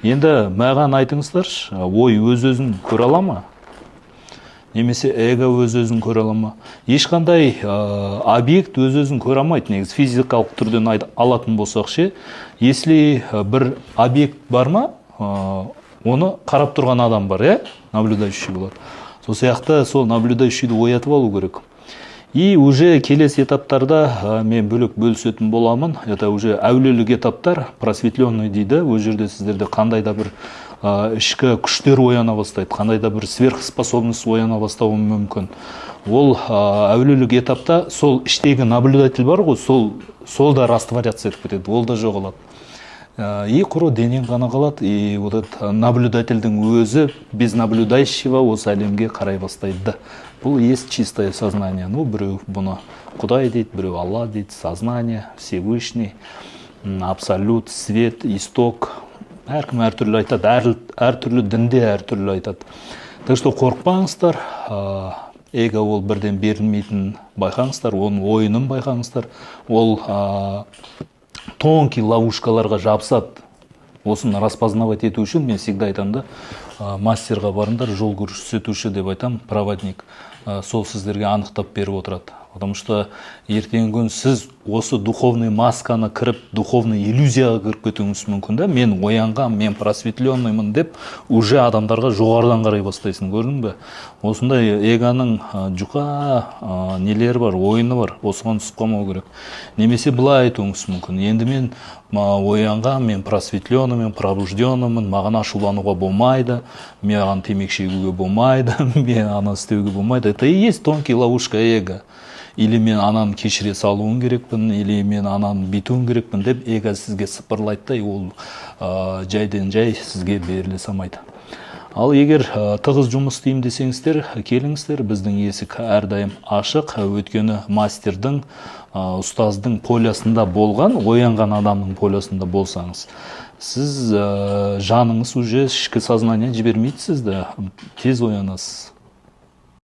Енді маған айтыңыздаршы, ой өз-өзін көре ала ма? Немесе эго өз-өзін көре ала ма? Ешқандай объект өз-өзін көре алмайды, негізі физикалық түрден алатын болсақ ше, если бір объект бар ма, оны қарап тұрған адам бар, наблюдающий болады. Сол сияқты сол наблюдающийді оятып алу керек. И уже келесі этаптарда мен бөлек бөлісетін боламын. Это уже әулелік этаптар, просветленный дейді. Ол жерде сіздерде қандай да бір ішкі күштер ояна бастайды, қандай да бір сверхспособность ояна бастауы мүмкін. Ол әулелік этапта сол іштегі наблюдатель бар ғой, сол да растворяться етіп кетеді, ол да жоғалады. И құр денең ғана қалады, и вот этот наблюдательдің өзі без наблюдающего осы әлемге қарай бастайды. Бұл есть чистое сознание. Ну, біреу бұны Құдай дейді, біреу Алла дейді, сознание, Всевышний, абсолют, свет, исток. Әркім әртүрлі айтады, әртүрлі дінде әртүрлі айтады. Так что қорықпаңыздар, эго ол бірден берілмейтін байқаңыздар, оның ойынын байқаңыздар. Ол тонкий ловушкаларға жабысады. Осыны распознавать ету үшін мен всегда айтамын да, мастерға барыңдар, жол көрсетуші деп айтам, проводник. Сол сіздерге анықтап беріп отырады. Потому что ертеңгі күн сіз осы духовный масканы кіріп, духовный иллюзияға кіріп кетуіңіз мүмкін да, мен оянған, мен просветленныймын деп, уже адамдарға жоғарыдан қарай бастайсың, көрдің бе? Осындай эгоның жұқа нелері бар, ойыны бар, осыған түсіп қалмау керек. Немесе былай айтуыңыз мүмкін, енді мен оянған, мен просветленныймын, пробужденныймын, маған ашулануға болмайды, маған темекі шегуге болмайды, мен ана істеуге болмайды. Это и есть тонкий ловушка эго. Или мен ананы кешіре салуын керекпін, или мен ананы битуын керекпін деп эго сізге сыпырлайды да, ол жайден жай сізге беріле салмайды. Ал егер тығыз жұмыс істеймін десеңіздер, келіңіздер, біздің есік әрдайым ашық. Өйткені мастердің, ұстаздың полясында болған, оянған адамның полясында болсаңыз, сіз жаныңыз уже ішкі сознание жібермейді сізді, тез оянасыз.